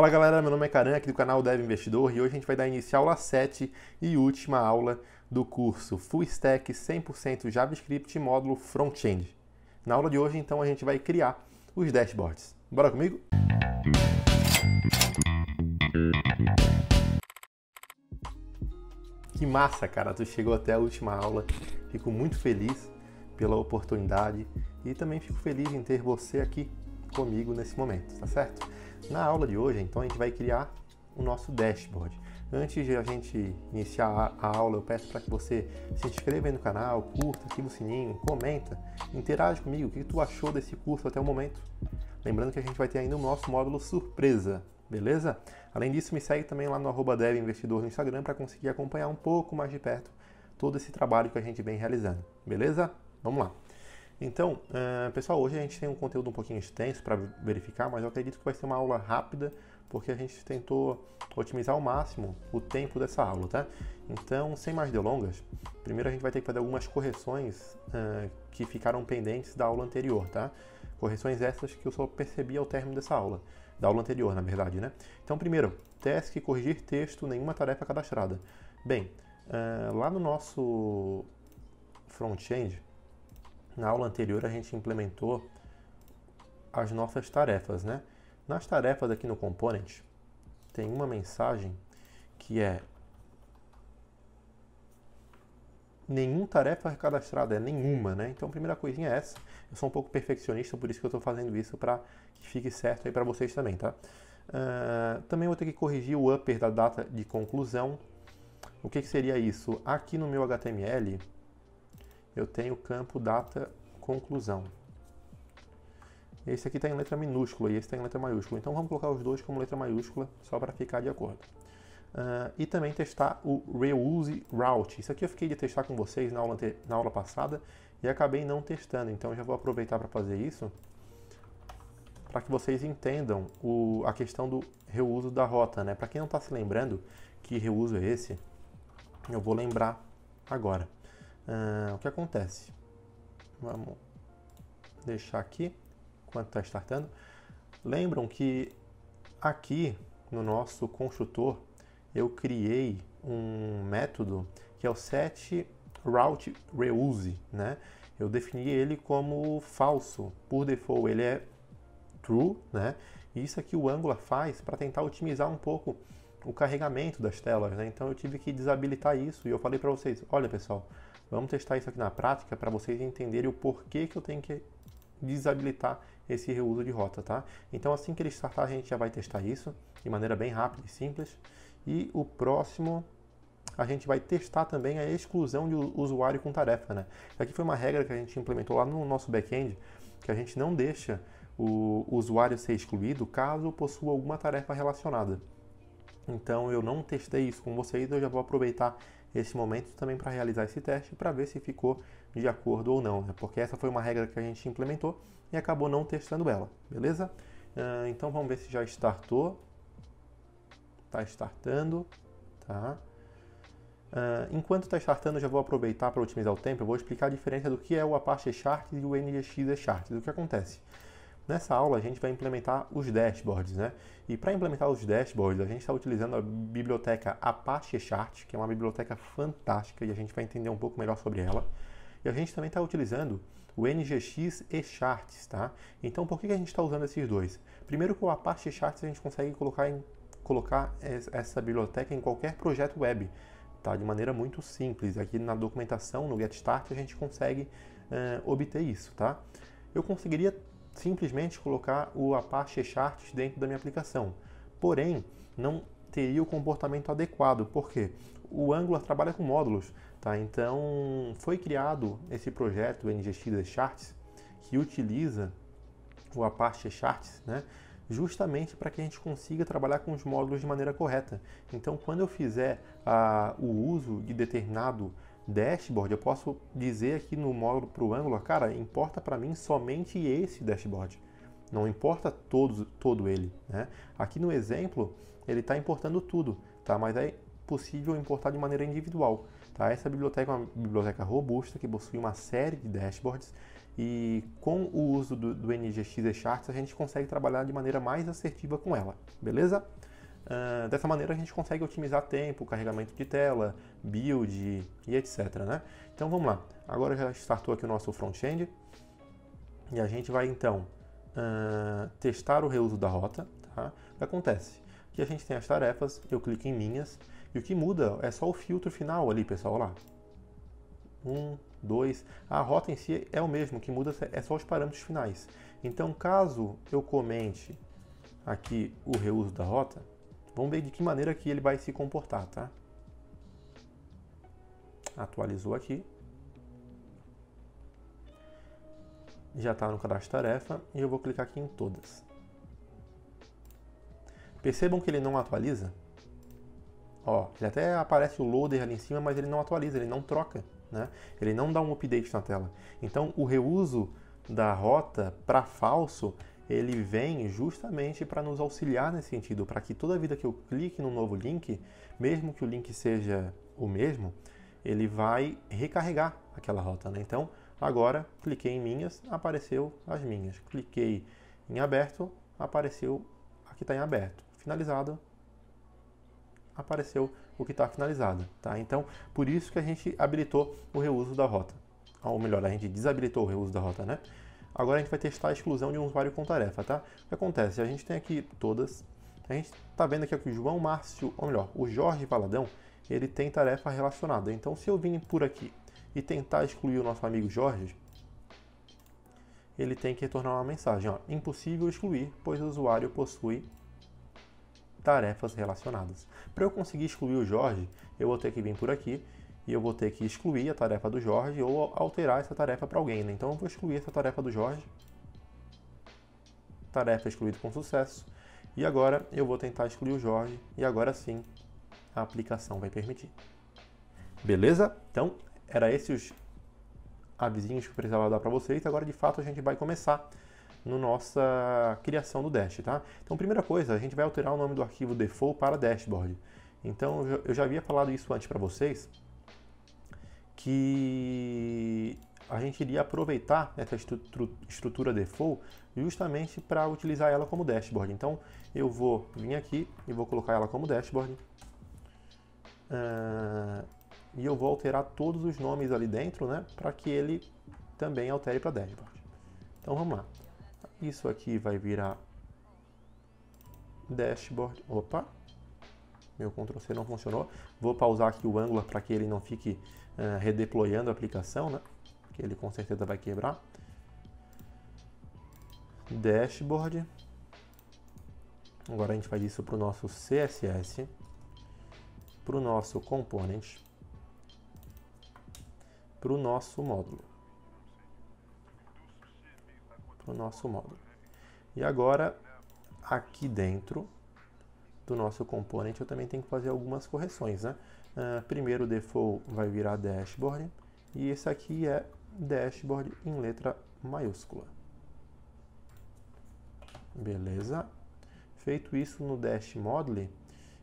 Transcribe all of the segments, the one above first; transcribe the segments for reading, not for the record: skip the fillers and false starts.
Fala galera, meu nome é Karan, aqui do canal Dev Investidor, e hoje a gente vai dar início à aula 7 e última aula do curso Full Stack 100% JavaScript módulo Front-End. Na aula de hoje, então, a gente vai criar os dashboards. Bora comigo? Que massa, cara, tu chegou até a última aula, fico muito feliz pela oportunidade e também fico feliz em ter você aqui comigo nesse momento, tá certo? Na aula de hoje, então, a gente vai criar o nosso dashboard. Antes de a gente iniciar a aula, eu peço para que você se inscreva aí no canal, curta, ativa o sininho, comenta, interage comigo, o que tu achou desse curso até o momento. Lembrando que a gente vai ter ainda o nosso módulo surpresa, beleza? Além disso, me segue também lá no @devinvestidor no Instagram para conseguir acompanhar um pouco mais de perto todo esse trabalho que a gente vem realizando, beleza? Vamos lá. Então, pessoal, hoje a gente tem um conteúdo um pouquinho extenso para verificar, mas eu acredito que vai ser uma aula rápida, porque a gente tentou otimizar ao máximo o tempo dessa aula, tá? Então, sem mais delongas, primeiro a gente vai ter que fazer algumas correções que ficaram pendentes da aula anterior, tá? Correções essas que eu só percebi ao término dessa aula, da aula anterior, na verdade, né? Então, primeiro, task corrigir texto, nenhuma tarefa cadastrada. Bem, lá no nosso front-end, na aula anterior a gente implementou as nossas tarefas, né? Nas tarefas aqui no Component, tem uma mensagem que é nenhuma tarefa cadastrada, é nenhuma, né? Então a primeira coisinha é essa. Eu sou um pouco perfeccionista, por isso que eu estou fazendo isso para que fique certo aí para vocês também, tá? Também vou ter que corrigir o upper da data de conclusão. O que seria isso? Aqui no meu HTML, eu tenho o campo data conclusão. Esse aqui está em letra minúscula e esse está em letra maiúscula. Então vamos colocar os dois como letra maiúscula, só para ficar de acordo. E também testar o reuse route. Isso aqui eu fiquei de testar com vocês na aula passada e acabei não testando. Então já vou aproveitar para fazer isso, para que vocês entendam a questão do reuso da rota, né? Para quem não está se lembrando que reuso é esse, eu vou lembrar agora. O que acontece? Vamos deixar aqui enquanto está startando. Lembram que aqui no nosso construtor eu criei um método que é o setRouteReuse, né? Eu defini ele como falso. Por default ele é true, né? E isso aqui o Angular faz para tentar otimizar um pouco o carregamento das telas, né? Então eu tive que desabilitar isso e eu falei para vocês, olha pessoal, vamos testar isso aqui na prática para vocês entenderem o porquê que eu tenho que desabilitar esse reuso de rota, tá? Então assim que ele startar a gente já vai testar isso de maneira bem rápida e simples. E o próximo a gente vai testar também a exclusão de usuário com tarefa, né? Isso aqui foi uma regra que a gente implementou lá no nosso back-end, que a gente não deixa o usuário ser excluído caso possua alguma tarefa relacionada. Então eu não testei isso com vocês, eu já vou aproveitar esse momento também para realizar esse teste para ver se ficou de acordo ou não, né? Porque essa foi uma regra que a gente implementou e acabou não testando ela, beleza? Então vamos ver se já startou. Está startando, tá? Enquanto está startando, eu já vou aproveitar para otimizar o tempo, eu vou explicar a diferença do que é o Apache Charts e o NGX Charts. O que acontece? Nessa aula a gente vai implementar os dashboards, né? E para implementar os dashboards a gente está utilizando a biblioteca Apache Chart, que é uma biblioteca fantástica e a gente vai entender um pouco melhor sobre ela. E a gente também está utilizando o NGX e Charts, tá? Então por que a gente está usando esses dois? Primeiro que o Apache Charts a gente consegue colocar essa biblioteca em qualquer projeto web, tá? De maneira muito simples. Aqui na documentação, no Get Start, a gente consegue obter isso, tá? Eu conseguiria simplesmente colocar o Apache Charts dentro da minha aplicação. Porém, não teria o comportamento adequado, porque o Angular trabalha com módulos, tá? Então, foi criado esse projeto, o NGX Charts, que utiliza o Apache Charts, né? Justamente para que a gente consiga trabalhar com os módulos de maneira correta. Então, quando eu fizer o uso de determinado dashboard, eu posso dizer aqui no módulo para o Angular, cara, importa para mim somente esse dashboard, não importa todo ele, né? Aqui no exemplo, ele está importando tudo, tá? Mas é possível importar de maneira individual, tá? Essa biblioteca é uma biblioteca robusta que possui uma série de dashboards e com o uso do NGX Charts a gente consegue trabalhar de maneira mais assertiva com ela, beleza? Dessa maneira a gente consegue otimizar tempo, carregamento de tela, build e etc, né? Então vamos lá, agora já startou aqui o nosso front-end e a gente vai então testar o reuso da rota, tá? O que acontece? Aqui a gente tem as tarefas, eu clico em minhas e o que muda é só o filtro final ali, pessoal, olha lá. 1, 2, a rota em si é o mesmo, o que muda é só os parâmetros finais. Então, caso eu comente aqui o reuso da rota, vamos ver de que maneira que ele vai se comportar, tá? Atualizou aqui. Já está no cadastro tarefa e eu vou clicar aqui em todas. Percebam que ele não atualiza. Ó, ele até aparece o loader ali em cima, mas ele não atualiza, ele não troca, né? Ele não dá um update na tela. Então, o reuso da rota para falso, ele vem justamente para nos auxiliar nesse sentido, para que toda vida que eu clique no novo link, mesmo que o link seja o mesmo, ele vai recarregar aquela rota, né? Então, agora, cliquei em minhas, apareceu as minhas. Cliquei em aberto, apareceu aqui está em aberto. Finalizado, apareceu o que está finalizado, tá? Então, por isso que a gente habilitou o reuso da rota. Ou melhor, a gente desabilitou o reuso da rota, né? Agora a gente vai testar a exclusão de um usuário com tarefa, tá? O que acontece? A gente tem aqui todas. A gente está vendo aqui que o João Márcio, ou melhor, o Jorge Valadão, ele tem tarefa relacionada. Então, se eu vim por aqui e tentar excluir o nosso amigo Jorge, ele tem que retornar uma mensagem, ó, impossível excluir, pois o usuário possui tarefas relacionadas. Para eu conseguir excluir o Jorge, eu vou ter que vir por aqui e eu vou ter que excluir a tarefa do Jorge ou alterar essa tarefa para alguém, né? Então eu vou excluir essa tarefa do Jorge. Tarefa excluída com sucesso. E agora eu vou tentar excluir o Jorge e agora sim a aplicação vai permitir. Beleza? Então, era esses os avisinhos que eu precisava dar para vocês. Agora, de fato, a gente vai começar na nossa criação do Dash, tá? Então, primeira coisa, a gente vai alterar o nome do arquivo default para dashboard. Então, eu já havia falado isso antes para vocês, que a gente iria aproveitar essa estrutura default justamente para utilizar ela como dashboard. Então, eu vou vir aqui e vou colocar ela como dashboard. E eu vou alterar todos os nomes ali dentro, né, para que ele também altere para dashboard. Então, vamos lá. Isso aqui vai virar dashboard. Opa, meu Ctrl+C não funcionou. Vou pausar aqui o Angular para que ele não fique redeployando a aplicação, né? Que ele com certeza vai quebrar. Dashboard. Agora a gente faz isso para o nosso CSS, para o nosso component, para o nosso módulo. E agora, aqui dentro do nosso component, eu também tenho que fazer algumas correções, né? Primeiro o default vai virar dashboard, e esse aqui é dashboard em letra maiúscula. Beleza? Feito isso no dash module,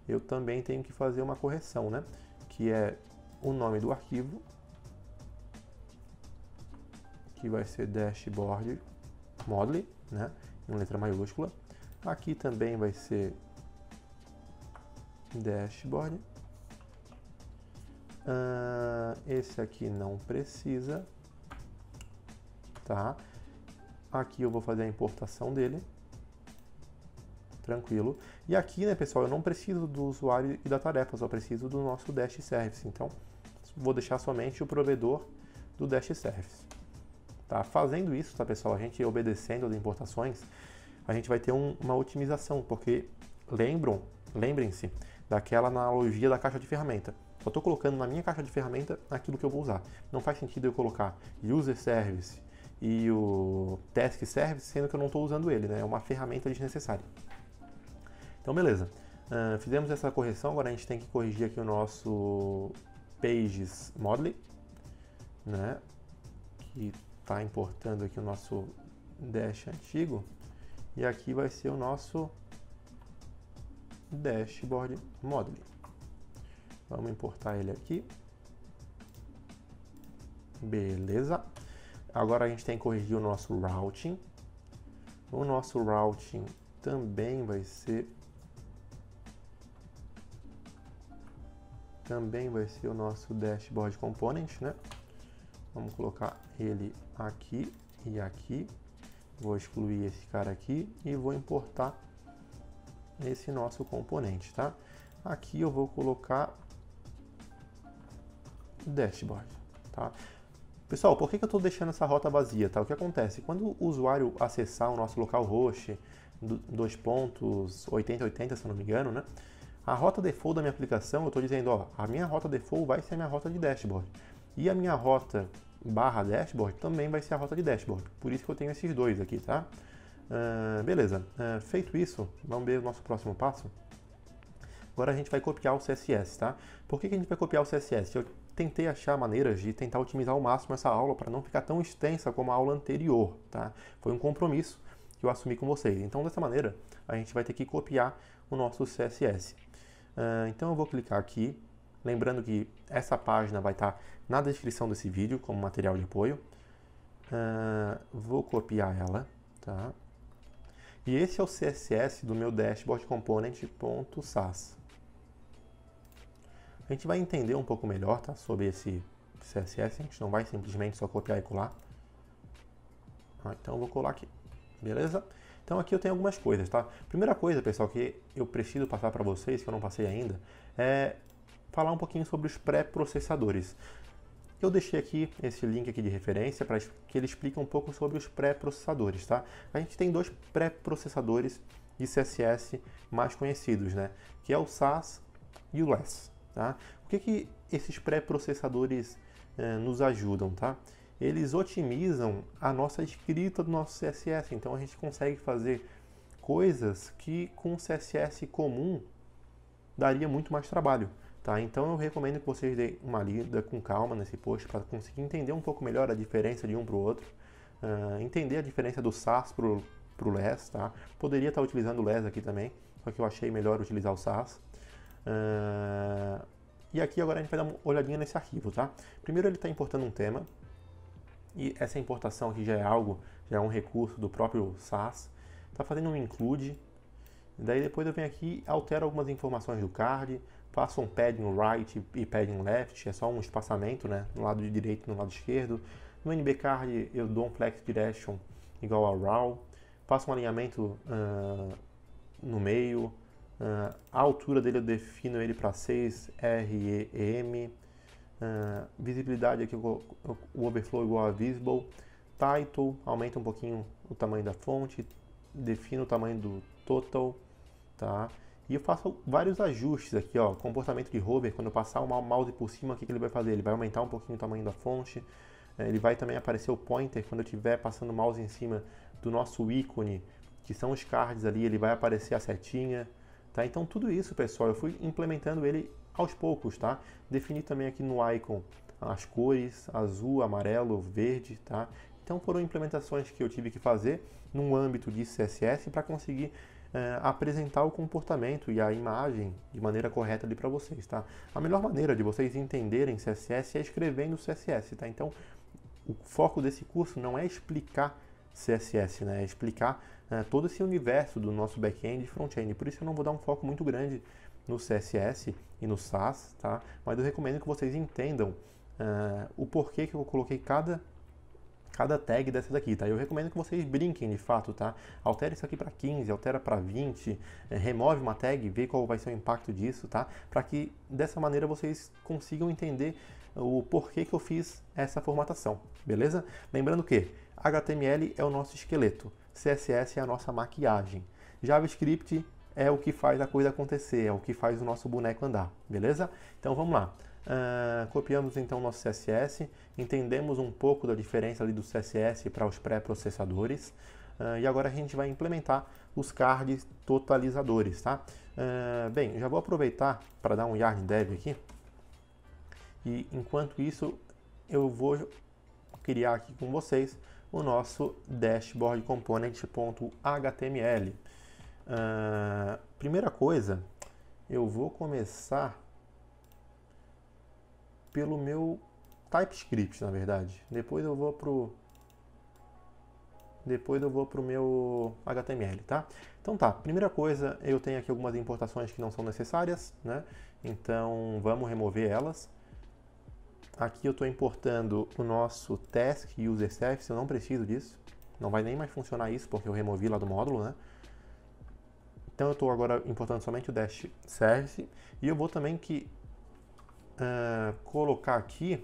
eu também tenho que fazer uma correção, né? Que é o nome do arquivo, que vai ser dashboard module, né? Em letra maiúscula. Aqui também vai ser dashboard. Esse aqui não precisa, tá? Aqui eu vou fazer a importação dele. Tranquilo. E aqui, né, pessoal, eu não preciso do usuário e da tarefa, só preciso do nosso Dash Service. Então, vou deixar somente o provedor do Dash Service. Tá? Fazendo isso, tá, pessoal, a gente obedecendo as importações, a gente vai ter uma otimização, porque lembrem-se daquela analogia da caixa de ferramenta. Só estou colocando na minha caixa de ferramenta aquilo que eu vou usar. Não faz sentido eu colocar User Service e o Task Service, sendo que eu não estou usando ele, né? É uma ferramenta desnecessária. Então, beleza. Fizemos essa correção, agora a gente tem que corrigir aqui o nosso Pages Module, né? Que está importando aqui o nosso Dash antigo. E aqui vai ser o nosso Dashboard Module. Vamos importar ele aqui. Beleza. Agora a gente tem que corrigir o nosso routing. O nosso routing também vai ser o nosso dashboard component, né? Vamos colocar ele aqui e aqui. Vou excluir esse cara aqui e vou importar esse nosso componente, tá? Aqui eu vou colocar dashboard, tá? Pessoal, por que eu estou deixando essa rota vazia, tá? O que acontece? Quando o usuário acessar o nosso localhost 2.8080, se eu não me engano, né? A rota default da minha aplicação, eu estou dizendo, ó, a minha rota default vai ser a minha rota de dashboard. E a minha rota barra dashboard também vai ser a rota de dashboard. Por isso que eu tenho esses dois aqui, tá? Beleza. Feito isso, vamos ver o nosso próximo passo. Agora a gente vai copiar o CSS, tá? Por que a gente vai copiar o CSS? Eu tentei achar maneiras de tentar otimizar ao máximo essa aula para não ficar tão extensa como a aula anterior, tá? Foi um compromisso que eu assumi com vocês. Então, dessa maneira, a gente vai ter que copiar o nosso CSS. Então, eu vou clicar aqui. Lembrando que essa página vai estar na descrição desse vídeo como material de apoio. Vou copiar ela, tá? E esse é o CSS do meu dashboard component.sas. A gente vai entender um pouco melhor, tá, sobre esse CSS. A gente não vai simplesmente só copiar e colar. Então eu vou colar aqui, beleza? Então aqui eu tenho algumas coisas, tá? Primeira coisa, pessoal, que eu preciso passar para vocês, que eu não passei ainda, é falar um pouquinho sobre os pré-processadores. Eu deixei aqui esse link aqui de referência para que ele explique um pouco sobre os pré-processadores, tá? A gente tem dois pré-processadores de CSS mais conhecidos, né? Que é o SAS e o LESS, tá? O que esses pré-processadores nos ajudam, tá? Eles otimizam a nossa escrita do nosso CSS, então a gente consegue fazer coisas que com CSS comum daria muito mais trabalho. Tá? Então eu recomendo que vocês deem uma lida com calma nesse post para conseguir entender um pouco melhor a diferença de um para o outro, entender a diferença do SAS para o LESS. Tá? Poderia estar utilizando o LESS aqui também, só que eu achei melhor utilizar o SAS. E aqui agora a gente vai dar uma olhadinha nesse arquivo. Tá? Primeiro ele está importando um tema, e essa importação aqui já é um recurso do próprio SAS. Está fazendo um include, daí depois eu venho aqui e altero algumas informações do card, faço um padding right e padding left, é só um espaçamento, né, no lado direito e no lado esquerdo. No NBCard eu dou um flex direction igual a raw, faço um alinhamento no meio, a altura dele eu defino ele para 6 REM, visibilidade aqui o overflow igual a visible, title, aumenta um pouquinho o tamanho da fonte, defino o tamanho do total, tá? E eu faço vários ajustes aqui, ó, comportamento de hover, quando eu passar o mouse por cima, o que ele vai fazer? Ele vai aumentar um pouquinho o tamanho da fonte, ele vai também aparecer o pointer, quando eu estiver passando o mouse em cima do nosso ícone, que são os cards ali, ele vai aparecer a setinha, tá? Então tudo isso, pessoal, eu fui implementando ele aos poucos, tá? Defini também aqui no icon as cores, azul, amarelo, verde, tá? Então foram implementações que eu tive que fazer num âmbito de CSS para conseguir apresentar o comportamento e a imagem de maneira correta ali para vocês, tá? A melhor maneira de vocês entenderem CSS é escrevendo CSS, tá? Então, o foco desse curso não é explicar CSS, né? É explicar todo esse universo do nosso back-end e front-end. Por isso eu não vou dar um foco muito grande no CSS e no SAS, tá? Mas eu recomendo que vocês entendam o porquê que eu coloquei cada tag dessa daqui, tá? Eu recomendo que vocês brinquem de fato, tá? Altera isso aqui para 15, altera para 20, remove uma tag, vê qual vai ser o impacto disso, tá? Para que dessa maneira vocês consigam entender o porquê que eu fiz essa formatação, beleza? Lembrando que HTML é o nosso esqueleto, CSS é a nossa maquiagem, JavaScript é o que faz a coisa acontecer, é o que faz o nosso boneco andar, beleza? Então vamos lá. Copiamos então o nosso CSS, entendemos um pouco da diferença ali do CSS para os pré-processadores e agora a gente vai implementar os cards totalizadores, tá? Bem, já vou aproveitar para dar um yarn dev aqui e enquanto isso eu vou criar aqui com vocês o nosso dashboard component.html. Primeira coisa, eu vou começar pelo meu TypeScript, na verdade. Depois eu vou pro depois eu vou para o meu HTML, tá? Então tá, primeira coisa, eu tenho aqui algumas importações que não são necessárias, né? Então vamos remover elas. Aqui eu estou importando o nosso task user service, eu não preciso disso. Não vai nem mais funcionar isso, porque eu removi lá do módulo, né? Então eu estou agora importando somente o dash service. E eu vou também colocar aqui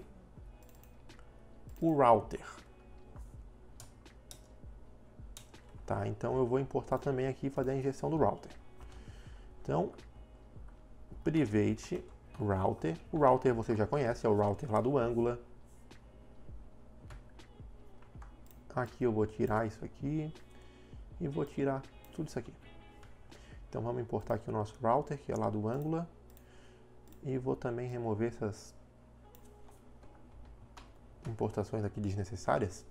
o router. Tá? Então eu vou importar também aqui e fazer a injeção do router. Então, private router. O router você já conhece, é o router lá do Angular. Aqui eu vou tirar isso aqui e vou tirar tudo isso aqui. Então vamos importar aqui o nosso router, que é lá do Angular. E vou também remover essas importações aqui desnecessárias.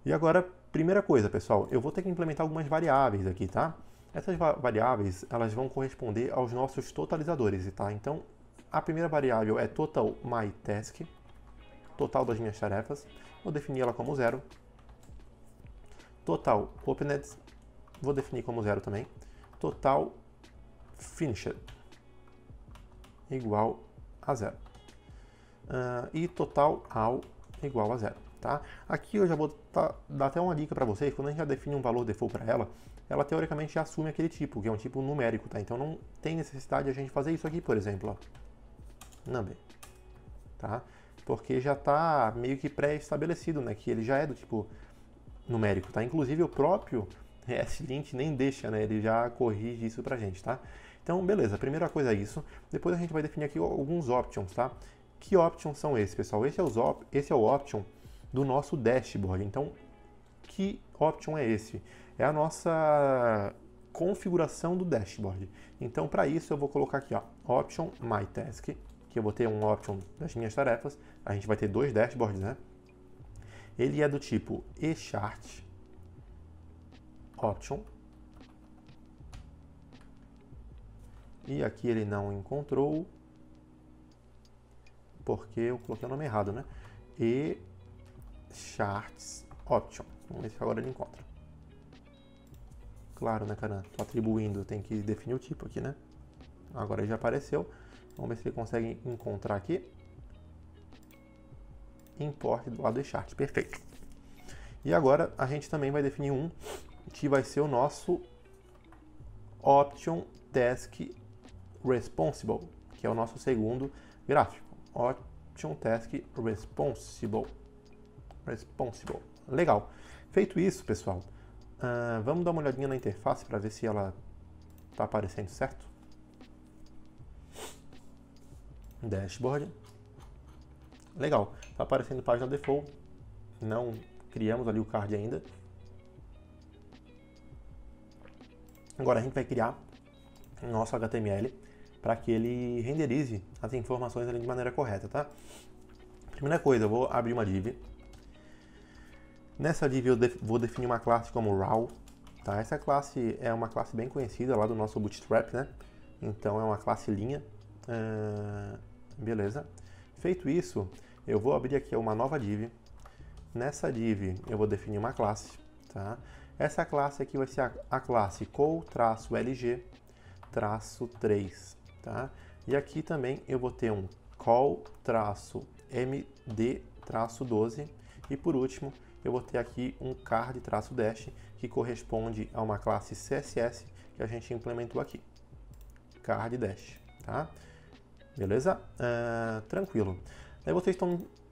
E agora, primeira coisa, pessoal, eu vou ter que implementar algumas variáveis aqui, tá? Essas variáveis, elas vão corresponder aos nossos totalizadores, tá? Então, a primeira variável é total my task, total das minhas tarefas. Vou definir ela como 0. Total opened, vou definir como 0 também. Total finished, igual a 0. E total all igual a 0. Tá? Aqui eu já vou dar até uma dica para vocês. Quando a gente já define um valor default para ela teoricamente já assume aquele tipo, que é um tipo numérico. Tá? Então não tem necessidade de a gente fazer isso aqui, por exemplo. Ó. Number. Tá? Porque já está meio que pré-estabelecido, né? Que ele já é do tipo numérico. Tá? Inclusive o próprio ESLint nem deixa, né? Ele já corrige isso para a gente. Tá? Então, beleza. A primeira coisa é isso. Depois a gente vai definir aqui alguns options. Tá? Que options são esses, pessoal? Esse é o option do nosso dashboard. Então, que option é esse? É a nossa configuração do dashboard. Então, para isso, eu vou colocar aqui, ó, option my task, que eu vou ter um option das minhas tarefas. A gente vai ter dois dashboards, né? Ele é do tipo echart option. E aqui ele não encontrou, porque eu coloquei o nome errado, né? E charts option. Vamos ver se agora ele encontra. Claro, né, cara? Tô atribuindo, tem que definir o tipo aqui, né? Agora ele já apareceu. Vamos ver se ele consegue encontrar aqui. Import do lado do chart. Perfeito. E agora a gente também vai definir um que vai ser o nosso option task responsible, que é o nosso segundo gráfico. Option task responsible. Legal. Feito isso, pessoal, vamos dar uma olhadinha na interface para ver se ela está aparecendo certo. Dashboard. Legal. Está aparecendo página default. Não criamos ali o card ainda. Agora a gente vai criar nosso HTML para que ele renderize as informações ali de maneira correta, tá? Primeira coisa, eu vou abrir uma div. Nessa div eu vou definir uma classe como raw, tá? Essa classe é uma classe bem conhecida lá do nosso Bootstrap, né? Então é uma classe linha. Beleza. Feito isso, eu vou abrir aqui uma nova div. Nessa div eu vou definir uma classe, tá? Essa classe aqui vai ser a classe call-lg-3, tá? E aqui também eu vou ter um call-md-12 e por último eu vou ter aqui um card-dash que corresponde a uma classe CSS que a gente implementou aqui, card-dash, tá? Beleza? Tranquilo. Aí vocês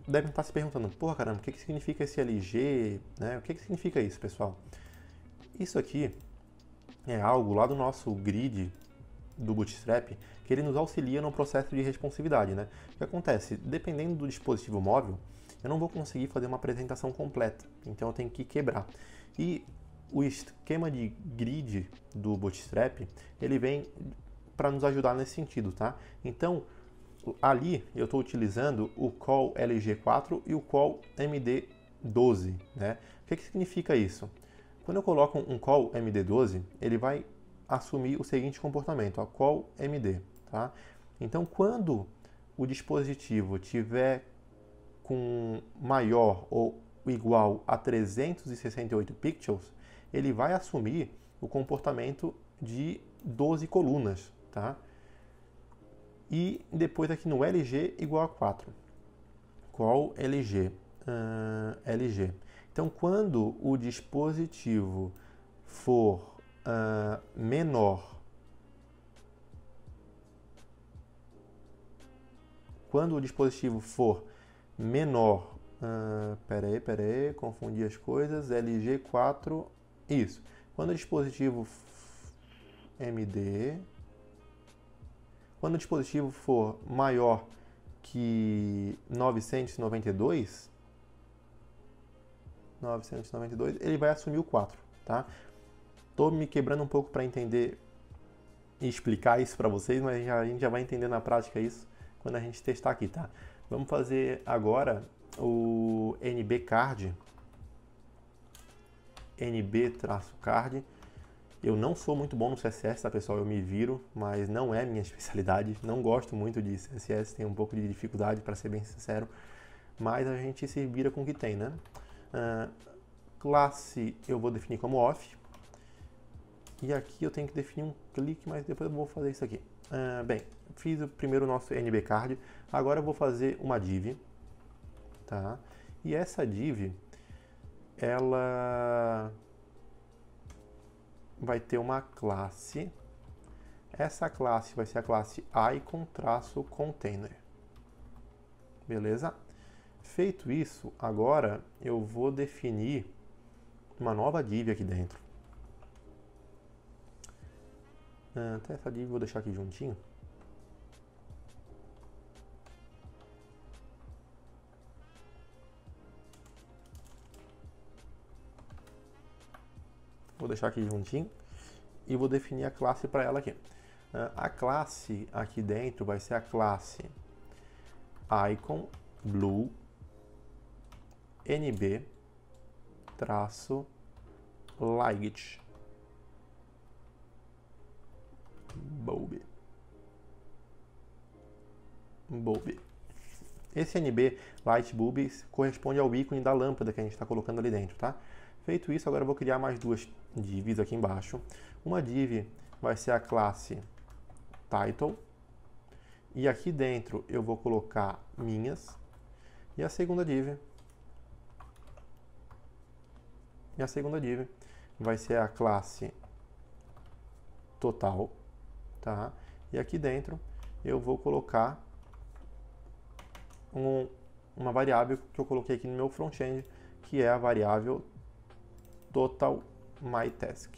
devem estar se perguntando, porra, caramba, o que significa esse LG, né? O que significa isso, pessoal? Isso aqui é algo lá do nosso grid do Bootstrap que ele nos auxilia no processo de responsividade, né? O que acontece? Dependendo do dispositivo móvel, eu não vou conseguir fazer uma apresentação completa, então eu tenho que quebrar. E o esquema de grid do Bootstrap, ele vem para nos ajudar nesse sentido, tá? Então, ali eu estou utilizando o call LG4 e o call MD12, né? O que significa isso? Quando eu coloco um call MD12, ele vai assumir o seguinte comportamento, a call MD, tá? Então, quando o dispositivo tiver com maior ou igual a 368 pixels, ele vai assumir o comportamento de 12 colunas, tá? E depois aqui no LG igual a 4. Qual LG? LG. Então, quando o dispositivo for menor, peraí, confundi as coisas, LG 4, isso. Quando o dispositivo MD, quando o dispositivo for maior que 992, ele vai assumir o 4, tá? Tô me quebrando um pouco para entender e explicar isso para vocês, mas a gente já vai entender na prática isso quando a gente testar aqui, tá? Vamos fazer agora o NB-Card. NB-Card. Eu não sou muito bom no CSS, tá, pessoal? Eu me viro, mas não é minha especialidade. Não gosto muito de CSS, tenho um pouco de dificuldade, para ser bem sincero. Mas a gente se vira com o que tem, né? Classe eu vou definir como off. E aqui eu tenho que definir um clique, mas depois eu vou fazer isso aqui. Bem, fiz primeiro o nosso NB-Card. Agora eu vou fazer uma div. Tá? E essa div, ela vai ter uma classe. Essa classe vai ser a classe icon-container. Beleza? Feito isso, agora eu vou definir uma nova div aqui dentro. Até essa div eu vou deixar aqui juntinho. Vou deixar aqui juntinho e vou definir a classe para ela aqui. A classe aqui dentro vai ser a classe icon blue nb traço light bulb. Esse NB light bulb corresponde ao ícone da lâmpada que a gente está colocando ali dentro, tá? Feito isso, agora eu vou criar mais duas divs aqui embaixo. Uma div vai ser a classe title. E aqui dentro eu vou colocar minhas. E a segunda div vai ser a classe total, tá? E aqui dentro eu vou colocar uma variável que eu coloquei aqui no meu front-end, que é a variável total myTask.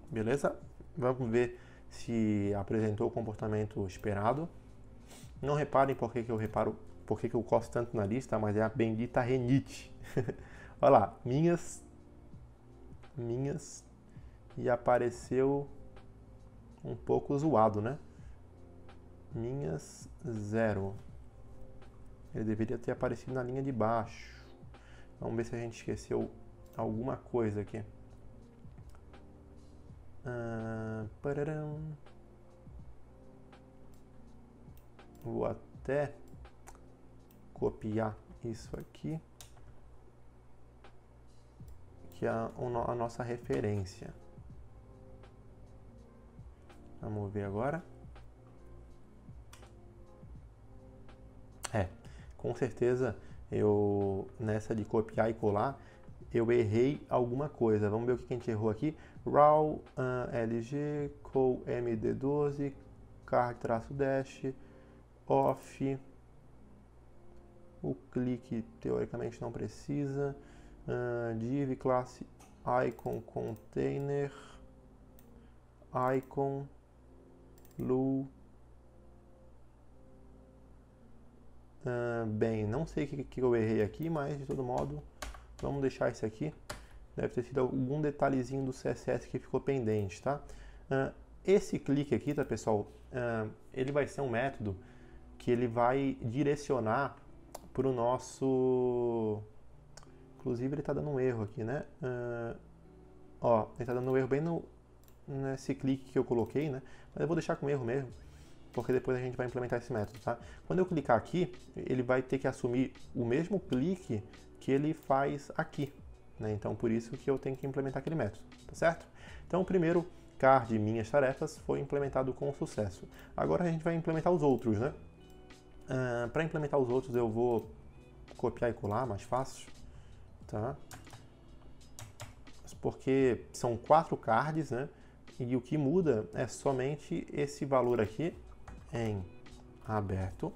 Beleza? Vamos ver se apresentou o comportamento esperado. Não reparem por que eu costo tanto na lista, mas é a bendita renite. Olha lá, minhas, e apareceu um pouco zoado, né? Minhas 0. Ele deveria ter aparecido na linha de baixo. Vamos ver se a gente esqueceu alguma coisa aqui. Vou até copiar isso aqui, que é a nossa referência. Vamos ver agora. Com certeza eu nessa de copiar e colar eu errei alguma coisa. Vamos ver o que a gente errou aqui. raw lg co md12 card-dash off. O clique teoricamente não precisa. Div classe icon container icon blue. Bem, não sei o que eu errei aqui, mas de todo modo vamos deixar isso aqui. Deve ter sido algum detalhezinho do CSS que ficou pendente, tá? Esse clique aqui, tá, pessoal? Ele vai ser um método que ele vai direcionar para o nosso... Inclusive ele está dando um erro aqui, né? Ó, ele está dando um erro bem nesse clique que eu coloquei, né? Mas eu vou deixar com erro mesmo, porque depois a gente vai implementar esse método, tá? Quando eu clicar aqui, ele vai ter que assumir o mesmo clique que ele faz aqui, né? Então, por isso que eu tenho que implementar aquele método, tá certo? Então, o primeiro card de minhas tarefas foi implementado com sucesso. Agora a gente vai implementar os outros, né? Para implementar os outros, eu vou copiar e colar, mais fácil, tá? Porque são 4 cards, né? E o que muda é somente esse valor aqui em aberto.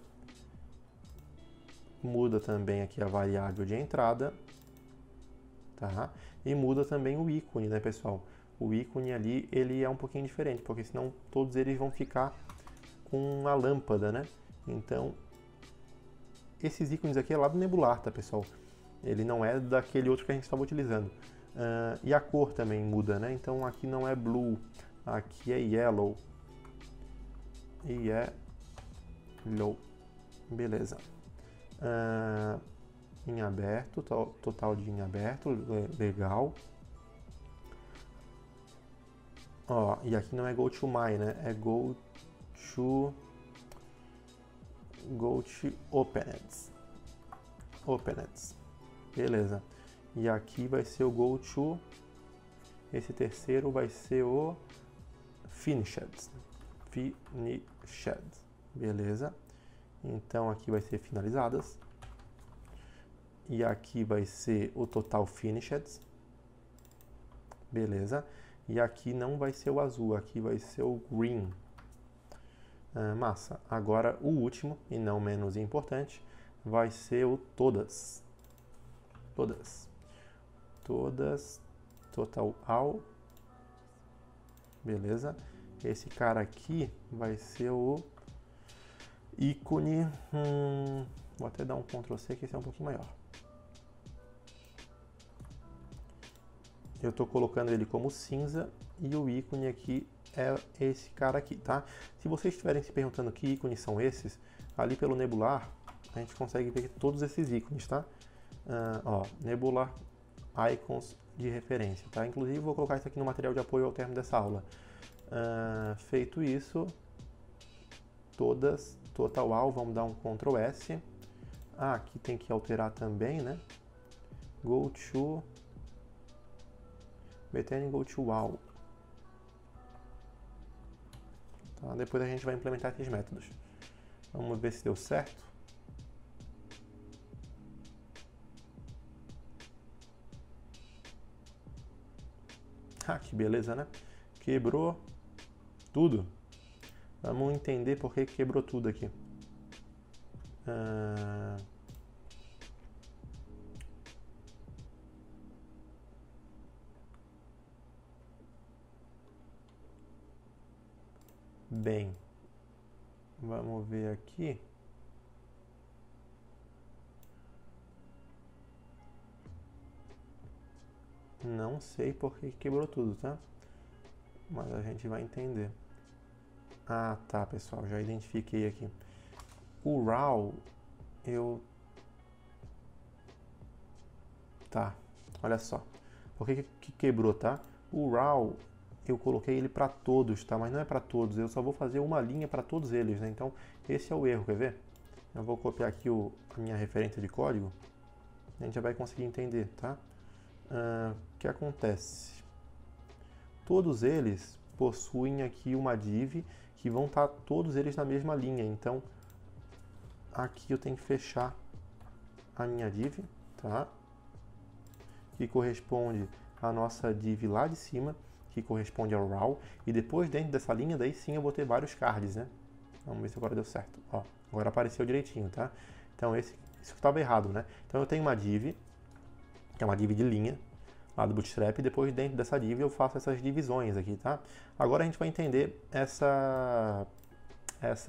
Muda também aqui a variável de entrada, tá? E muda também o ícone, né, pessoal? O ícone ali, ele é um pouquinho diferente, porque senão todos eles vão ficar com uma lâmpada, né? Então, esses ícones aqui é lá do Nebular, tá, pessoal? Ele não é daquele outro que a gente estava utilizando. E a cor também muda, né? Então, aqui não é blue, aqui é yellow. E é low. Beleza. Em aberto, total de em aberto, legal. Ó, e aqui não é go to my, né? É go to opened. Beleza. E aqui vai ser o go to, esse terceiro vai ser o finished. Beleza. Então aqui vai ser finalizadas. E aqui vai ser o total finished. Beleza. E aqui não vai ser o azul, aqui vai ser o green. Massa. Agora o último, e não menos importante, vai ser o todas. Todas, total all. Beleza. Esse cara aqui vai ser o ícone. Vou até dar um Ctrl C, que esse é um pouquinho maior. Eu estou colocando ele como cinza e o ícone aqui é esse cara aqui, tá? Se vocês estiverem se perguntando que ícones são esses, ali pelo Nebular a gente consegue ver todos esses ícones, tá? Ó, Nebular Icons de referência, tá? Inclusive vou colocar isso aqui no material de apoio ao término dessa aula. Feito isso, todas, total all, vamos dar um Ctrl S. Aqui tem que alterar também, né? Go to btn go to all. Tá? Depois a gente vai implementar esses métodos. Vamos ver se deu certo. Que beleza, né? Quebrou tudo. Vamos entender por que quebrou tudo aqui. Bem, vamos ver aqui. Não sei por que quebrou tudo, tá? Mas a gente vai entender. Tá, pessoal, já identifiquei aqui. O raw, Tá, olha só. Por que quebrou, tá? O raw, eu coloquei ele para todos, tá? Mas não é para todos, eu só vou fazer uma linha para todos eles, né? Então, esse é o erro, quer ver? Eu vou copiar aqui a minha referência de código. A gente já vai conseguir entender, tá? O que acontece? Todos eles possuem aqui uma div que vão estar todos eles na mesma linha. Então, aqui eu tenho que fechar a minha div, tá? Que corresponde à nossa div lá de cima, que corresponde ao raw. E depois, dentro dessa linha, daí sim eu vou ter vários cards, né? Vamos ver se agora deu certo. Ó, agora apareceu direitinho, tá? Então, isso estava errado, né? Então, eu tenho uma div, que é uma div de linha, lá do Bootstrap, e depois dentro dessa div eu faço essas divisões aqui, tá? Agora a gente vai entender essa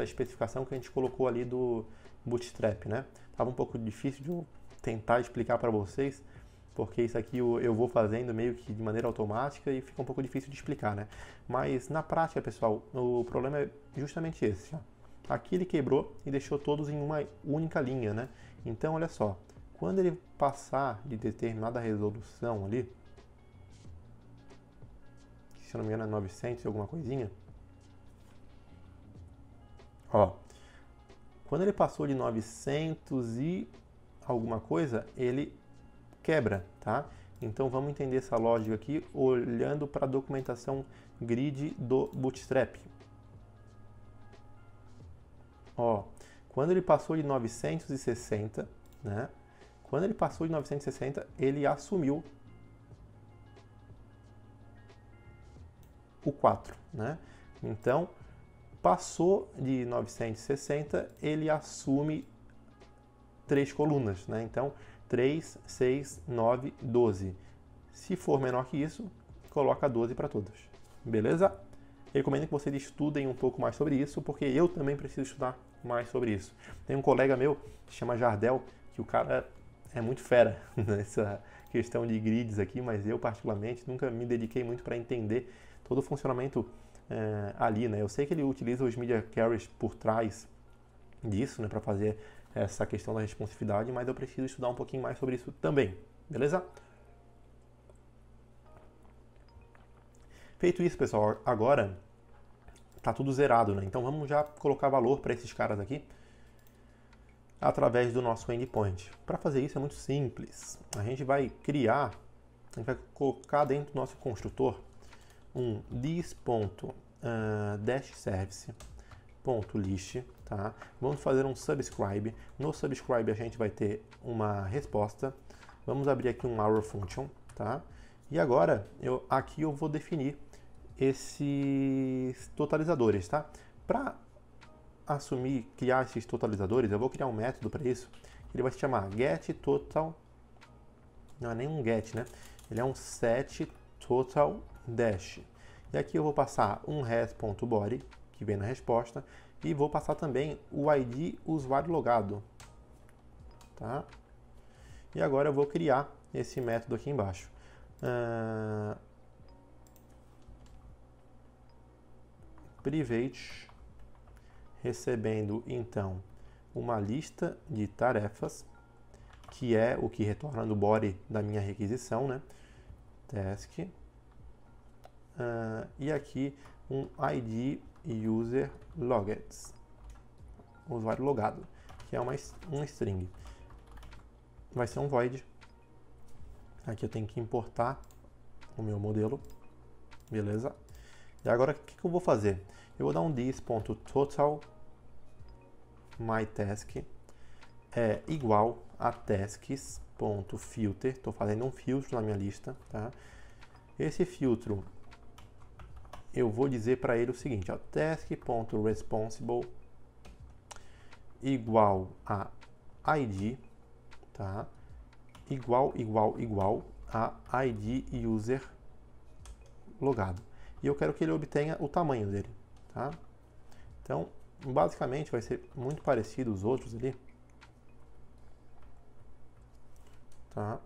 especificação que a gente colocou ali do Bootstrap, né? Tava um pouco difícil de eu tentar explicar para vocês, porque isso aqui eu vou fazendo meio que de maneira automática e fica um pouco difícil de explicar, né? Mas na prática, pessoal, o problema é justamente esse, ó. Aqui ele quebrou e deixou todos em uma única linha, né? Então, olha só, quando ele passar de determinada resolução ali, que se eu não me engano é 900 e alguma coisinha, ó, quando ele passou de 900 e alguma coisa, ele quebra, tá? Então vamos entender essa lógica aqui olhando para a documentação grid do Bootstrap. Ó, quando ele passou de 960, né? Quando ele passou de 960, ele assumiu o 4, né? Então, passou de 960, ele assume 3 colunas, né? Então, 3, 6, 9, 12. Se for menor que isso, coloca 12 para todos. Beleza? Recomendo que vocês estudem um pouco mais sobre isso, porque eu também preciso estudar mais sobre isso. Tem um colega meu, que chama Jardel, que o cara é muito fera nessa questão de grids aqui, mas eu particularmente nunca me dediquei muito para entender todo o funcionamento ali, né? Eu sei que ele utiliza os media carries por trás disso, né, para fazer essa questão da responsividade, mas eu preciso estudar um pouquinho mais sobre isso também, beleza? Feito isso, pessoal, agora tá tudo zerado, né? Então vamos já colocar valor para esses caras aqui através do nosso endpoint. Para fazer isso é muito simples. A gente vai colocar dentro do nosso construtor um this.dashService.list, tá? Vamos fazer um subscribe. No subscribe a gente vai ter uma resposta. Vamos abrir aqui um arrow function, tá? E agora aqui eu vou definir esses totalizadores, tá? Para criar esses totalizadores, eu vou criar um método para isso. Ele vai se chamar getTotal. Não é nem um get, né? Ele é um setTotalDash. E aqui eu vou passar um res.body, que vem na resposta, e vou passar também o ID usuário logado, tá? E agora eu vou criar esse método aqui embaixo. Private, recebendo então uma lista de tarefas, que é o que retorna no body da minha requisição, né? Task. E aqui um ID user logged, usuário logado, que é um string. Vai ser um void. Aqui eu tenho que importar o meu modelo, beleza? E agora o que eu vou fazer? Eu vou dar um this.total myTask é igual a tasks.filter. Estou fazendo um filtro na minha lista, tá? Esse filtro eu vou dizer para ele o seguinte, ó, task.responsible igual a id, tá? Igual a id user logado. E eu quero que ele obtenha o tamanho dele, tá? Então, basicamente vai ser muito parecido os outros ali, tá?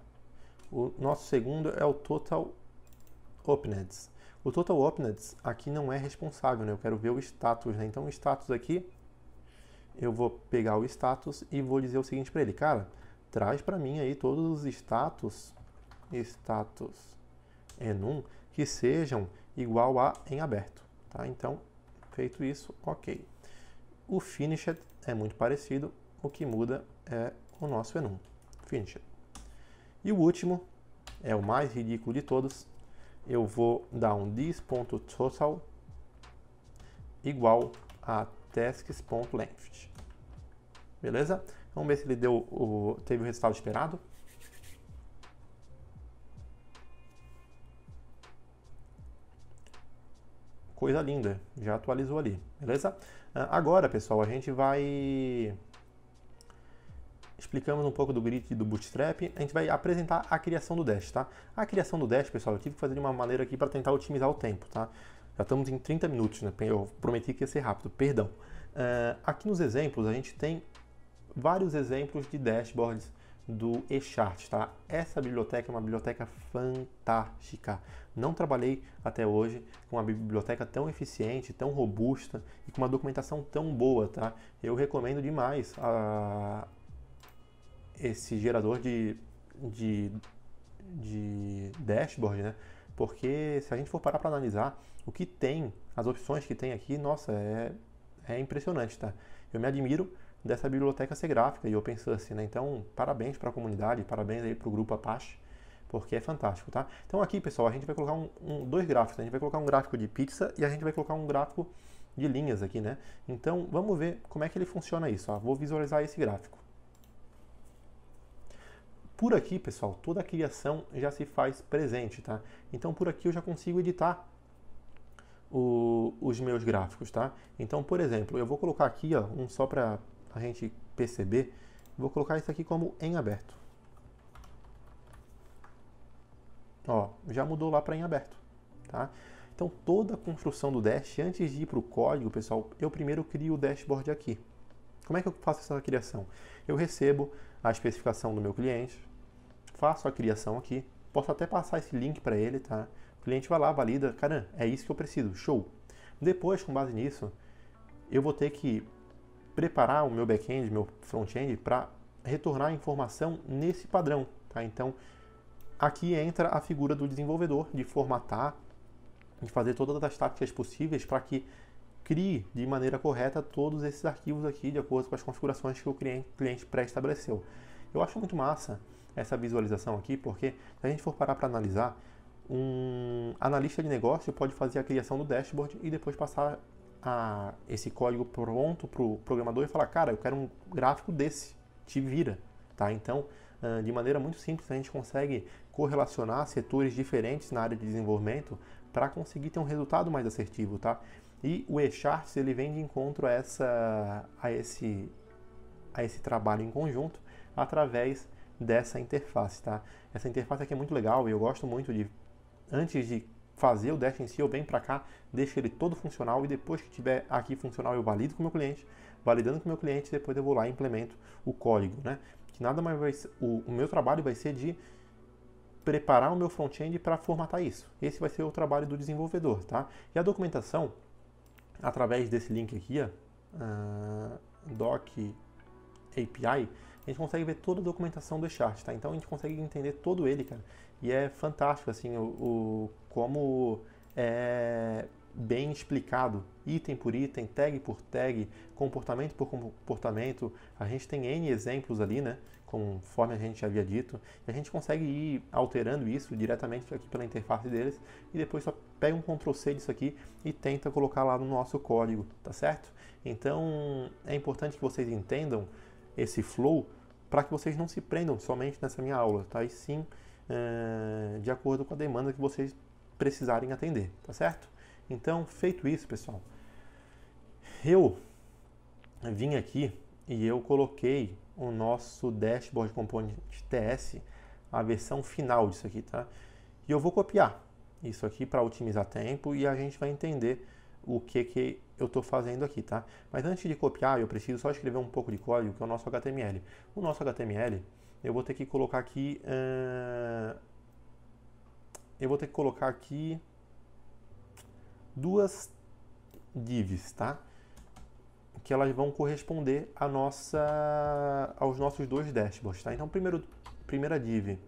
O nosso segundo é o total openeds. O total openeds aqui não é responsável, né? Eu quero ver o status, né? Então o status aqui, eu vou pegar o status e vou dizer o seguinte para ele, cara, traz para mim aí todos os status enum que sejam igual a em aberto, tá? Então, feito isso, ok. O finished é muito parecido, o que muda é o nosso enum, finished. E o último, é o mais ridículo de todos, eu vou dar um this.total igual a tasks.length. Beleza? Vamos ver se ele teve o resultado esperado. Coisa linda, já atualizou ali, beleza? Agora, pessoal, a gente vai explicamos um pouco do grid do Bootstrap, a gente vai apresentar a criação do Dash, tá? A criação do Dash, pessoal, eu tive que fazer de uma maneira aqui para tentar otimizar o tempo, tá? Já estamos em 30 minutos, né? Eu prometi que ia ser rápido, perdão. Aqui nos exemplos, a gente tem vários exemplos de dashboards do eChart, tá? Essa biblioteca é uma biblioteca fantástica. Não trabalhei até hoje com uma biblioteca tão eficiente, tão robusta e com uma documentação tão boa, tá? Eu recomendo demais esse gerador de dashboard, né? Porque se a gente for parar para analisar o que tem, as opções que tem aqui, nossa, é impressionante, tá? Eu me admiro dessa biblioteca ser gráfica e open source, né? Então, parabéns para a comunidade, parabéns aí para o grupo Apache, porque é fantástico, tá? Então aqui, pessoal, a gente vai colocar dois gráficos, né? A gente vai colocar um gráfico de pizza e a gente vai colocar um gráfico de linhas aqui, né? Então, vamos ver como é que ele funciona isso, ó. Vou visualizar esse gráfico. Por aqui, pessoal, toda a criação já se faz presente, tá? Então, por aqui eu já consigo editar os meus gráficos, tá? Então, por exemplo, eu vou colocar aqui, ó, só para a gente perceber, vou colocar isso aqui como em aberto. Ó, já mudou lá para em aberto, tá? Então, toda a construção do Dash, antes de ir para o código, pessoal, eu primeiro crio o dashboard aqui. Como é que eu faço essa criação? Eu recebo a especificação do meu cliente, faço a criação aqui, posso até passar esse link para ele, tá? O cliente vai lá, valida, caramba, é isso que eu preciso, show. Depois, com base nisso, eu vou ter que preparar o meu back-end, meu front-end, para retornar a informação nesse padrão, tá? Então, aqui entra a figura do desenvolvedor, de formatar, de fazer todas as táticas possíveis para que crie de maneira correta todos esses arquivos aqui, de acordo com as configurações que o cliente pré-estabeleceu. Eu acho muito massa essa visualização aqui, porque se a gente for parar para analisar, um analista de negócio pode fazer a criação do dashboard e depois passar esse código pronto para o programador e falar, cara, eu quero um gráfico desse, te vira, tá? Então, de maneira muito simples, a gente consegue correlacionar setores diferentes na área de desenvolvimento para conseguir ter um resultado mais assertivo, tá? E o eCharts, ele vem de encontro a esse trabalho em conjunto através dessa interface, tá? Essa interface aqui é muito legal e eu gosto muito de, antes de fazer o Dash em si, eu venho para cá, deixo ele todo funcional e depois que tiver aqui funcional eu valido com o meu cliente, validando com o meu cliente, depois eu vou lá e implemento o código, né? Que nada mais vai ser, o meu trabalho vai ser de preparar o meu front-end para formatar isso. Esse vai ser o trabalho do desenvolvedor, tá? E a documentação, através desse link aqui, ó, Doc API, a gente consegue ver toda a documentação do eChart, tá? Então a gente consegue entender todo ele, cara. E é fantástico, assim, como é bem explicado, item por item, tag por tag, comportamento por comportamento. A gente tem N exemplos ali, né? Conforme a gente havia dito. E a gente consegue ir alterando isso diretamente aqui pela interface deles. E depois só pega um Ctrl+C disso aqui e tenta colocar lá no nosso código, tá certo? Então é importante que vocês entendam esse flow para que vocês não se prendam somente nessa minha aula, tá? E sim, de acordo com a demanda que vocês precisarem atender, tá certo? Então, feito isso, pessoal, eu vim aqui e eu coloquei o nosso Dashboard Component TS, a versão final disso aqui, tá? E eu vou copiar isso aqui para otimizar tempo e a gente vai entender o que eu estou fazendo aqui, tá? Mas antes de copiar, eu preciso só escrever um pouco de código, que é o nosso HTML. O nosso HTML, eu vou ter que colocar aqui... duas divs, tá? Que elas vão corresponder aos nossos dois dashboards, tá? Então, primeira div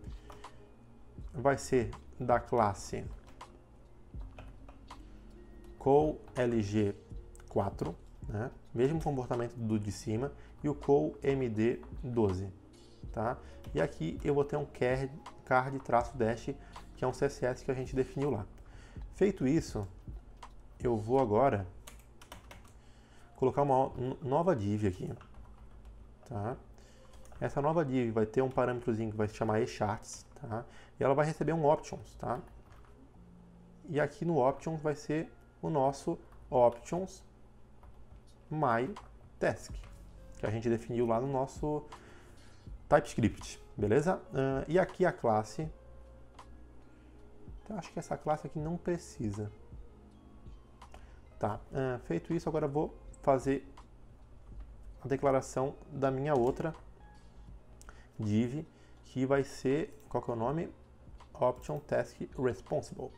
vai ser da classe CallLG4, né? Mesmo comportamento do de cima, e o CallMD12, tá? E aqui eu vou ter um card-dash, que é um CSS que a gente definiu lá. Feito isso, eu vou agora colocar uma nova div aqui, tá? Essa nova div vai ter um parâmetrozinho que vai se chamar eCharts, tá? E ela vai receber um options, tá? E aqui no options vai ser o nosso options my task, que a gente definiu lá no nosso TypeScript, beleza? E aqui a classe, então, acho que essa classe aqui não precisa. Tá, feito isso, agora eu vou fazer a declaração da minha outra div, que vai ser, qual que é o nome? Option Task Responsible.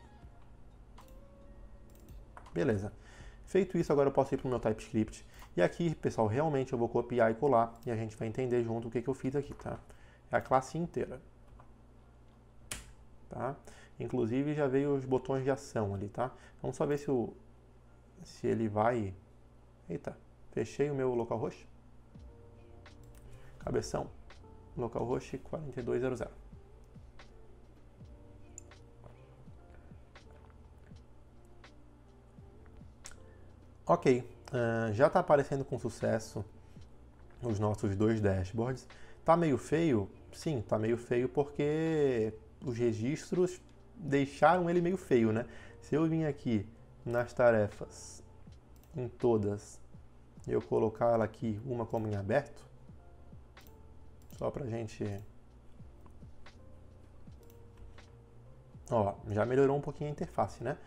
Beleza. Feito isso, agora eu posso ir para o meu TypeScript. E aqui, pessoal, realmente eu vou copiar e colar e a gente vai entender junto o que eu fiz aqui, tá? É a classe inteira. Tá? Inclusive já veio os botões de ação ali, tá? Vamos só ver se ele vai... Eita, fechei o meu localhost. cabeção, localhost 4200. Ok, já está aparecendo com sucesso os nossos dois dashboards. Tá meio feio? Sim, tá meio feio porque os registros deixaram ele meio feio, né? Se eu vim aqui nas tarefas, em todas, eu colocar ela aqui, uma como em aberto, só pra gente... Ó, já melhorou um pouquinho a interface, né?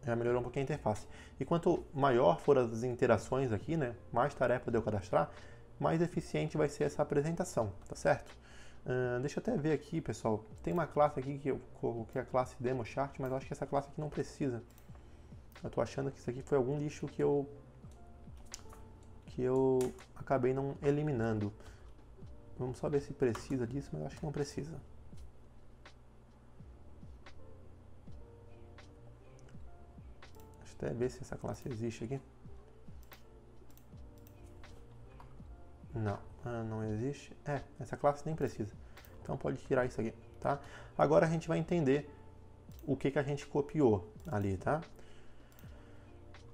Já melhorou um pouquinho a interface. E quanto maior for as interações aqui, né, mais tarefa de eu cadastrar, mais eficiente vai ser essa apresentação, tá certo? Deixa eu até ver aqui, pessoal. Tem uma classe aqui que eu coloquei a classe demo chart, mas eu acho que essa classe aqui não precisa. Eu tô achando que isso aqui foi algum lixo que eu acabei não eliminando. Vamos só ver se precisa disso, mas eu acho que não precisa. Deixa eu até ver se essa classe existe aqui. Não, não existe. Essa classe nem precisa. Então pode tirar isso aqui, tá? Agora a gente vai entender o que a gente copiou ali, tá?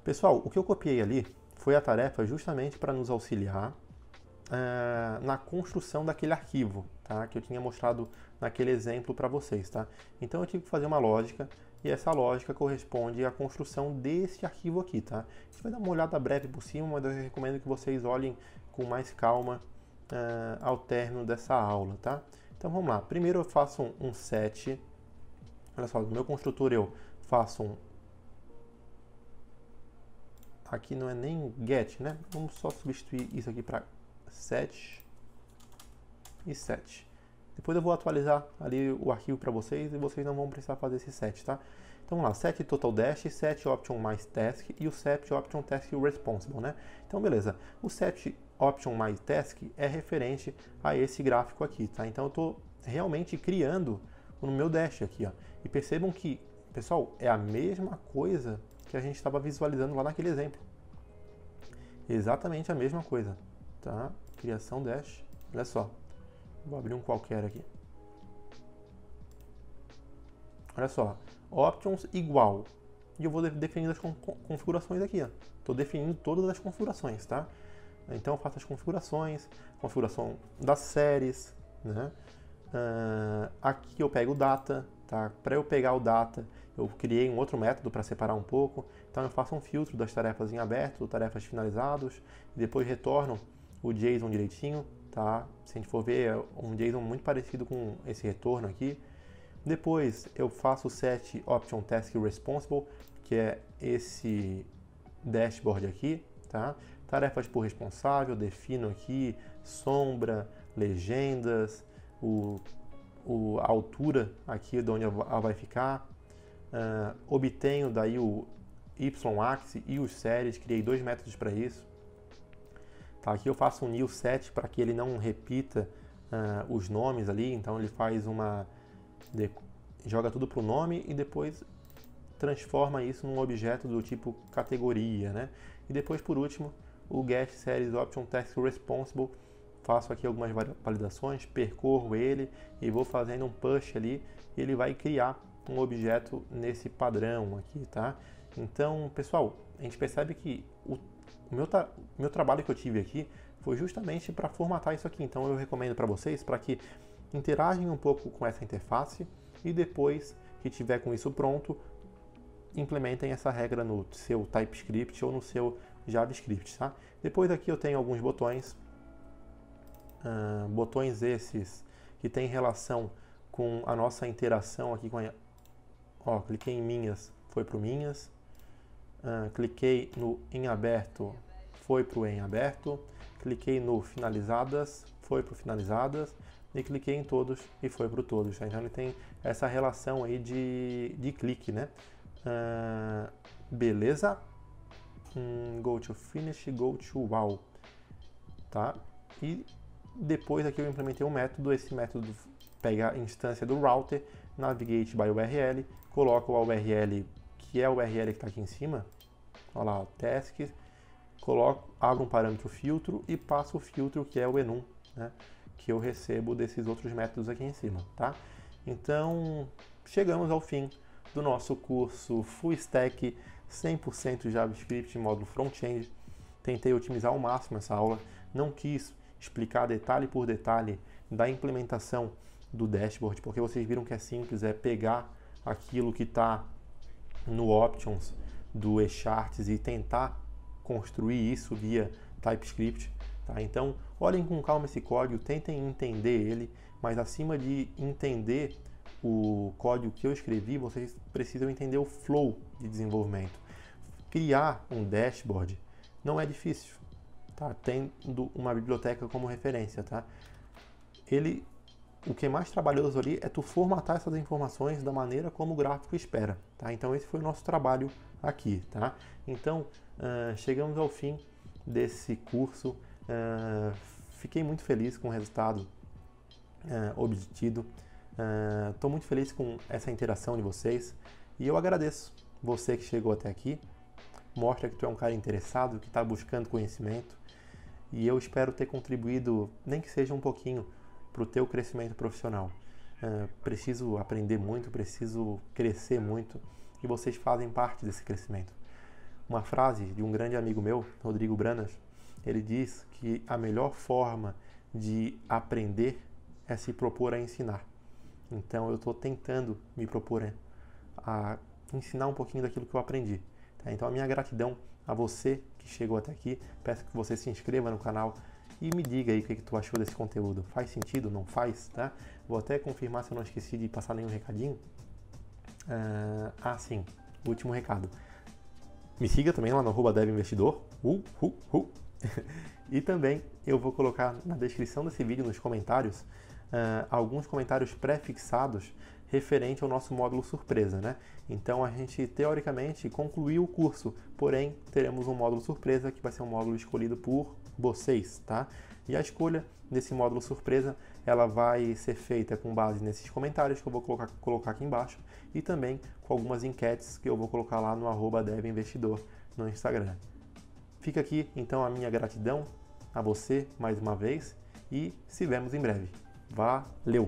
Pessoal, o que eu copiei ali foi a tarefa justamente para nos auxiliar na construção daquele arquivo, tá? Que eu tinha mostrado naquele exemplo para vocês, tá? Então eu tive que fazer uma lógica e essa lógica corresponde à construção desse arquivo aqui, tá? A gente vai dar uma olhada breve por cima, mas eu recomendo que vocês olhem com mais calma ao término dessa aula, tá? Então vamos lá. Primeiro eu faço um set. Olha só, no meu construtor eu faço um... Aqui não é nem get, né? Vamos só substituir isso aqui para set e set. Depois eu vou atualizar ali o arquivo para vocês e vocês não vão precisar fazer esse set, tá? Então vamos lá, set total dash, set option mais task e o set option task responsible, né? Então beleza, o set option mais task é referente a esse gráfico aqui, tá? Então eu estou realmente criando no meu dash aqui, ó. E percebam que, pessoal, é a mesma coisa que a gente estava visualizando lá naquele exemplo. Exatamente a mesma coisa, tá? Criação dash, olha só. Vou abrir um qualquer aqui. Olha só, options igual. E eu vou definir as configurações aqui, ó. Estou definindo todas as configurações, tá? Então eu faço as configurações, configuração das séries, né? Aqui eu pego o data, tá? Para eu pegar o data, eu criei um outro método para separar um pouco. Então eu faço um filtro das tarefas em aberto, tarefas finalizados, e depois retorno o JSON direitinho, tá? Se a gente for ver, é um JSON muito parecido com esse retorno aqui. Depois eu faço o set option task responsible, que é esse dashboard aqui, tá? Tarefas por responsável, defino aqui sombra, legendas, a altura aqui de onde ela vai ficar, obtenho daí o y-axis e os séries, criei dois métodos para isso. Tá, aqui eu faço um new set para que ele não repita os nomes ali, então ele faz joga tudo para o nome e depois transforma isso num objeto do tipo categoria, né? E depois, por último, o get series option task responsible, faço aqui algumas validações, percorro ele e vou fazendo um push ali e ele vai criar um objeto nesse padrão aqui, tá? Então, pessoal, a gente percebe que o meu trabalho que eu tive aqui foi justamente para formatar isso aqui. Então, eu recomendo para vocês para que interagem um pouco com essa interface e depois que tiver com isso pronto, implementem essa regra no seu TypeScript ou no seu JavaScript, tá? Depois aqui eu tenho alguns botões, botões esses que tem relação com a nossa interação aqui com ó, cliquei em minhas, foi para o minhas, cliquei no em aberto, foi para o em aberto, cliquei no finalizadas, foi para o finalizadas, e cliquei em todos e foi para o todos. Então ele tem essa relação aí de clique, né? Beleza? Go to finish, go to wow, tá? E depois aqui eu implementei um método, esse método pega a instância do router, navigate by URL, coloca o URL que é o URL que está aqui em cima, olha lá, tasks, abro um parâmetro filtro e passo o filtro que é o enum, né, que eu recebo desses outros métodos aqui em cima, tá? Então, chegamos ao fim do nosso curso Full Stack 100% JavaScript módulo front-end. Tentei otimizar ao máximo essa aula, não quis explicar detalhe por detalhe da implementação do dashboard, porque vocês viram que é simples, é pegar aquilo que está no options do Echarts e tentar construir isso via TypeScript, tá? Então, olhem com calma esse código, tentem entender ele, mas acima de entender o código que eu escrevi, vocês precisam entender o flow de desenvolvimento. Criar um dashboard não é difícil, tá? Tendo uma biblioteca como referência, tá? O que é mais trabalhoso ali é tu formatar essas informações da maneira como o gráfico espera, tá? Então esse foi o nosso trabalho aqui, tá? Então chegamos ao fim desse curso. Fiquei muito feliz com o resultado obtido. Estou muito feliz com essa interação de vocês e eu agradeço você que chegou até aqui. Mostra que tu é um cara interessado, que está buscando conhecimento, e eu espero ter contribuído, nem que seja um pouquinho, para o teu crescimento profissional. Preciso aprender muito, preciso crescer muito, e vocês fazem parte desse crescimento. Uma frase de um grande amigo meu, Rodrigo Branas, ele diz que a melhor forma de aprender é se propor a ensinar. Então eu estou tentando me propor a ensinar um pouquinho daquilo que eu aprendi. Tá? Então a minha gratidão a você que chegou até aqui. Peço que você se inscreva no canal e me diga aí o que tu achou desse conteúdo. Faz sentido? Não faz? Tá? Vou até confirmar se eu não esqueci de passar nenhum recadinho. Sim. Último recado. Me siga também lá no @devinvestidor. E também eu vou colocar na descrição desse vídeo, nos comentários, alguns comentários pré-fixados referente ao nosso módulo surpresa, né? Então a gente teoricamente concluiu o curso, porém teremos um módulo surpresa que vai ser um módulo escolhido por vocês, tá? E a escolha desse módulo surpresa, ela vai ser feita com base nesses comentários que eu vou colocar aqui embaixo e também com algumas enquetes que eu vou colocar lá no @devinvestidor no Instagram. Fica aqui então a minha gratidão a você mais uma vez e se vemos em breve. Valeu!